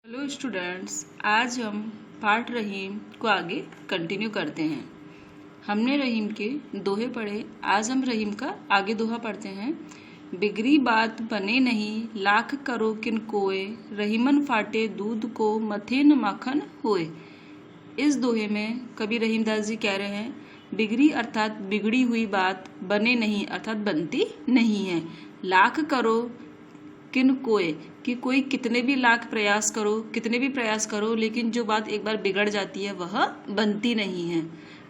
Hello students, आज हम पाठ रहीम को आगे कंटिन्यू करते हैं। हमने रहीम के दोहे पढ़े, आज हम रहीम का आगे दोहा पढ़ते हैं। बिगड़ी बात बने नहीं, लाख करो किन कोय, रहीमन फाटे दूध को, मथे न माखन होए। इस दोहे में कवि रहीमदास जी कह रहे हैं, बिगड़ी अर्थात बिगड़ी हुई बात, बने नहीं अर्थात बनती नहीं है, लाख करो किन कोय कि कोई कितने भी लाख प्रयास करो, कितने भी प्रयास करो, लेकिन जो बात एक बार बिगड़ जाती है वह बनती नहीं है।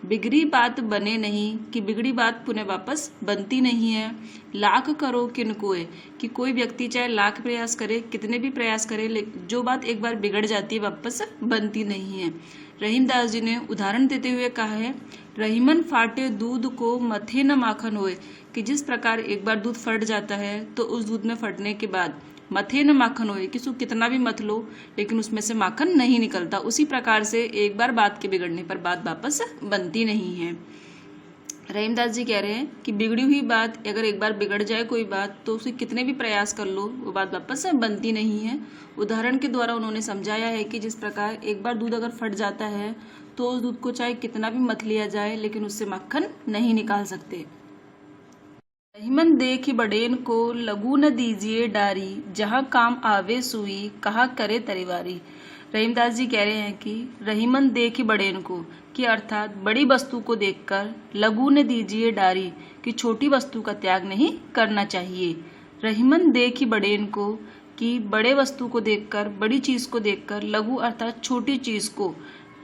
बिगड़ी बात बने नहीं कि बिगड़ी बात पुनः वापस बनती नहीं है। लाख करो किन कोय कि कोई व्यक्ति चाहे लाख प्रयास करे, कितने भी प्रयास करे, लेकिन जो बात एक बार बिगड़ जाती है वापस बनती नहीं है। रहीमदास जी ने उदाहरण देते हुए कहा है, रहीमन फाटे दूध को, मथे न माखन होए कि जिस प्रकार एक बार दूध फट जाता है तो उस दूध में फटने के बाद मथे न माखन होए कि उसको कितना भी मथ लो लेकिन उसमें से माखन नहीं निकलता, उसी प्रकार से एक बार बात के बिगड़ने पर बात वापस बनती नहीं है। रहीमदास जी कह रहे हैं कि बिगड़ी हुई बात अगर एक बार बिगड़ जाए कोई बात तो उसे कितने भी प्रयास कर लो वो बात वापस बनती नहीं है। उदाहरण के द्वारा उन्होंने समझाया है कि जिस प्रकार एक बार दूध अगर फट जाता है तो उस दूध को चाहे कितना भी मथ लिया जाए लेकिन उससे मक्खन नहीं निकाल सकते। रहीमन देखी बड़ेन को, लगू न दीजिए डारी, जहाँ काम आवे सुई, कहा करे तरीवारी। रहीमदास जी कह रहे हैं कि रहीमन देखी बड़ेन को कि अर्थात बड़ी वस्तु को देखकर, लगू न दीजिए डारी कि छोटी वस्तु का त्याग नहीं करना चाहिए। रहीमन देखी बड़ेन को कि बड़े वस्तु को देखकर, बड़ी चीज को देखकर, लघु अर्थात छोटी चीज को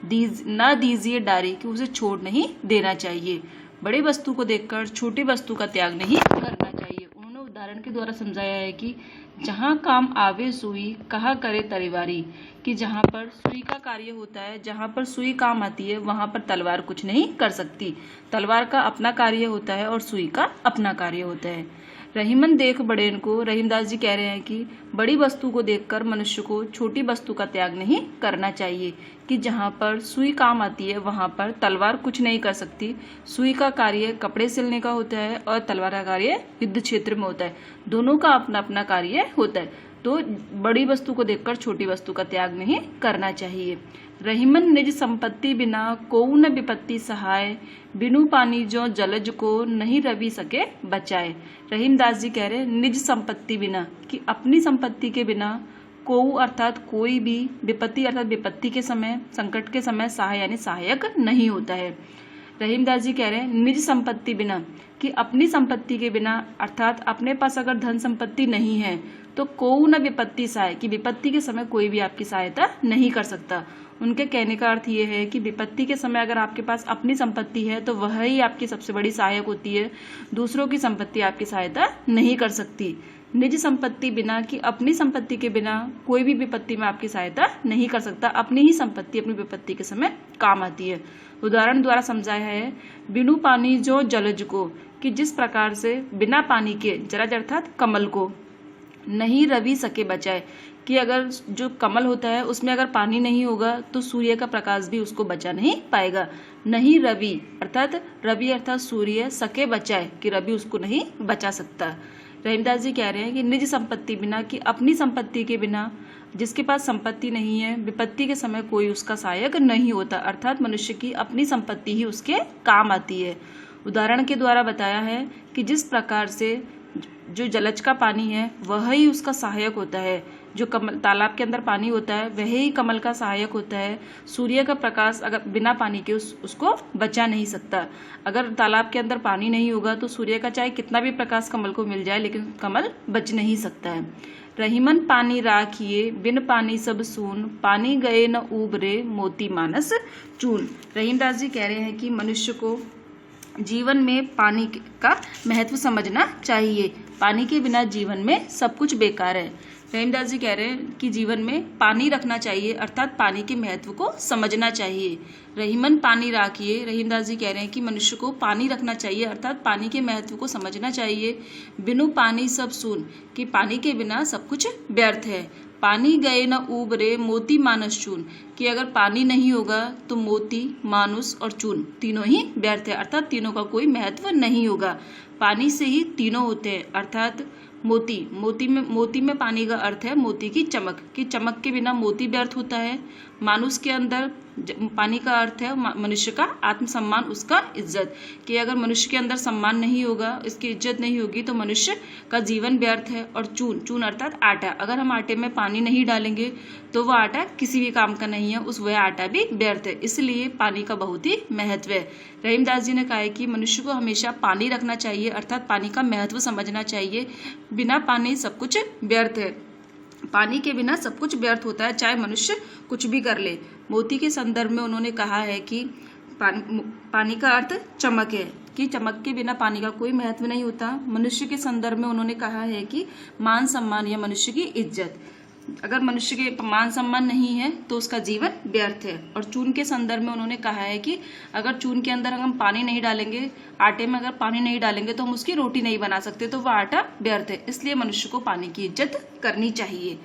ना दीजिए डारी कि उसे छोड़ नहीं देना चाहिए। बड़ी वस्तु को देखकर छोटी वस्तु का त्याग नहीं करना चाहिए। उन्होंने उदाहरण के द्वारा समझाया है कि जहाँ काम आवे सुई, कहा करे तलवारी कि जहाँ पर सुई का कार्य होता है, जहाँ पर सुई काम आती है वहाँ पर तलवार कुछ नहीं कर सकती। तलवार का अपना कार्य होता है और सुई का अपना कार्य होता है। रहीमन देख बड़ेन को, रहीमदास जी कह रहे हैं कि बड़ी वस्तु को देखकर मनुष्य को छोटी वस्तु का त्याग नहीं करना चाहिए कि जहाँ पर सुई काम आती है वहाँ पर तलवार कुछ नहीं कर सकती। सुई का कार्य कपड़े सिलने का होता है और तलवार का कार्य युद्ध क्षेत्र में होता है, दोनों का अपना अपना कार्य होता है। तो बड़ी वस्तु को देखकर छोटी वस्तु का त्याग नहीं करना चाहिए। रहीमन निज संपत्ति बिना, कोउ न विपत्ति सहाय, बिनु पानी जो जलज को, नहीं रवि सके बचाए। रहीमदास जी कह रहे हैं निज संपत्ति बिना कि अपनी संपत्ति के बिना, कोउ अर्थात कोई भी, विपत्ति अर्थात विपत्ति के समय, संकट के समय सहाय यानी सहायक नहीं होता है। रहीमदास जी कह रहे हैं निज संपत्ति बिना कि अपनी संपत्ति के बिना अर्थात अपने पास अगर धन संपत्ति नहीं है तो कोउ न विपत्ति सहाय कि विपत्ति के समय कोई भी आपकी सहायता नहीं कर सकता। उनके कहने का अर्थ ये है कि विपत्ति के समय अगर आपके पास अपनी संपत्ति है तो वह ही आपकी सबसे बड़ी सहायक होती है, दूसरों की संपत्ति आपकी सहायता नहीं कर सकती। निज संपत्ति बिना कि अपनी संपत्ति के बिना कोई भी विपत्ति में आपकी सहायता नहीं कर सकता, अपनी ही संपत्ति अपनी विपत्ति के समय काम आती है। उदाहरण द्वारा समझाया है, बिनु पानी जो जलज को कि जिस प्रकार से बिना पानी के, जलज अर्थात कमल को, नहीं रवि सके बचाए कि अगर जो कमल होता है उसमें अगर पानी नहीं होगा तो सूर्य का प्रकाश भी उसको बचा नहीं पाएगा। नहीं रवि अर्थात सूर्य, सके बचाए कि रवि उसको नहीं बचा सकता। रहीमदास जी कह रहे हैं कि निज संपत्ति बिना कि अपनी संपत्ति के बिना, जिसके पास संपत्ति नहीं है, विपत्ति के समय कोई उसका सहायक नहीं होता, अर्थात मनुष्य की अपनी संपत्ति ही उसके काम आती है। उदाहरण के द्वारा बताया है कि जिस प्रकार से जो जलज का पानी है वह ही उसका सहायक होता है, जो कमल तालाब के अंदर पानी होता है वह ही कमल का सहायक होता है। सूर्य का प्रकाश अगर बिना पानी के उसको बचा नहीं सकता। अगर तालाब के अंदर पानी नहीं होगा तो सूर्य का चाहे कितना भी प्रकाश कमल को मिल जाए लेकिन कमल बच नहीं सकता है। रहीमन पानी राखिए, बिन पानी सब सून, पानी गए न उबरे, मोती मानस चून। रहीमदास जी कह रहे हैं कि मनुष्य को जीवन में पानी का महत्व समझना चाहिए, पानी के बिना जीवन में सब कुछ बेकार है। रहीमदास जी कह रहे हैं कि जीवन में पानी रखना चाहिए अर्थात पानी के महत्व को समझना चाहिए। रहीमन पानी राखिए, रहीमदास जी कह रहे हैं कि मनुष्य को पानी रखना चाहिए अर्थात पानी के महत्व को समझना चाहिए। बिनु पानी सब सून कि पानी के बिना सब कुछ व्यर्थ है। पानी गए न उबरे, मोती मानस चून कि अगर पानी नहीं होगा तो मोती, मानुस और चून तीनों ही व्यर्थ है, अर्थात तीनों का कोई महत्व नहीं होगा। पानी से ही तीनों होते हैं, अर्थात मोती में पानी का अर्थ है मोती की चमक, कि चमक के बिना मोती व्यर्थ होता है। मानुष के अंदर पानी का अर्थ है मनुष्य का आत्मसम्मान, उसका इज्जत, कि अगर मनुष्य के अंदर सम्मान नहीं होगा, इसकी इज्जत नहीं होगी तो मनुष्य का जीवन व्यर्थ है। और चून अर्थात आटा, अगर हम आटे में पानी नहीं डालेंगे तो वह आटा किसी भी काम का नहीं है, वह आटा भी व्यर्थ है। इसलिए पानी का बहुत ही महत्व है। रहीमदास जी ने कहा है कि मनुष्य को हमेशा पानी रखना चाहिए, अर्थात पानी का महत्व समझना चाहिए। बिना पानी सब कुछ व्यर्थ है, पानी के बिना सब कुछ व्यर्थ होता है, चाहे मनुष्य कुछ भी कर ले। मोती के संदर्भ में उन्होंने कहा है कि पानी का अर्थ चमक है, कि चमक के बिना पानी का कोई महत्व नहीं होता। मनुष्य के संदर्भ में उन्होंने कहा है कि मान सम्मान या मनुष्य की इज्जत, अगर मनुष्य के मान सम्मान नहीं है तो उसका जीवन व्यर्थ है। और चून के संदर्भ में उन्होंने कहा है कि अगर चून के अंदर हम पानी नहीं डालेंगे, आटे में अगर पानी नहीं डालेंगे तो हम उसकी रोटी नहीं बना सकते, तो वह आटा व्यर्थ है। इसलिए मनुष्य को पानी की इज्जत करनी चाहिए।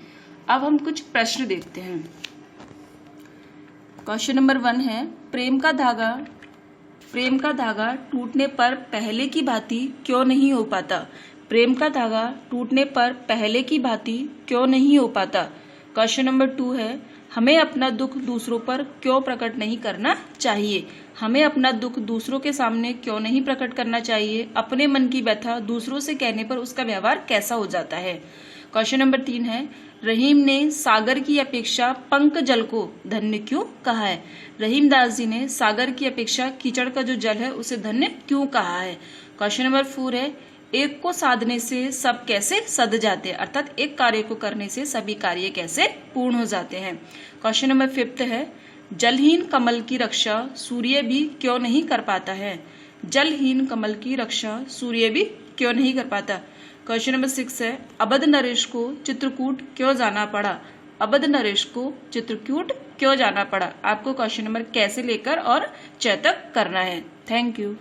अब हम कुछ प्रश्न देखते हैं। क्वेश्चन नंबर 1 है, प्रेम का धागा टूटने पर पहले की भांति क्यों नहीं हो पाता? प्रेम का धागा टूटने पर पहले की भांति क्यों नहीं हो पाता? क्वेश्चन नंबर 2 है, हमें अपना दुख दूसरों पर क्यों प्रकट नहीं करना चाहिए? हमें अपना दुख दूसरों के सामने क्यों नहीं प्रकट करना चाहिए? अपने मन की व्यथा दूसरों से कहने पर उसका व्यवहार कैसा हो जाता है? क्वेश्चन नंबर 3 है, रहीम ने सागर की अपेक्षा पंक जल को धन्य क्यों कहा है? रहीमदास जी ने सागर की अपेक्षा कीचड़ का जो जल है उसे धन्य क्यों कहा है? क्वेश्चन नंबर 4 है, एक को साधने से सब कैसे सध जाते हैं, अर्थात एक कार्य को करने से सभी कार्य कैसे पूर्ण हो जाते हैं? क्वेश्चन नंबर 5 है, जलहीन कमल की रक्षा सूर्य भी क्यों नहीं कर पाता है? जलहीन कमल की रक्षा सूर्य भी क्यों नहीं कर पाता? क्वेश्चन नंबर 6 है, अवध नरेश को चित्रकूट क्यों जाना पड़ा? अवध नरेश को चित्रकूट क्यों जाना पड़ा? आपको क्वेश्चन नंबर कैसे लेकर और चय तक करना है। Thank you.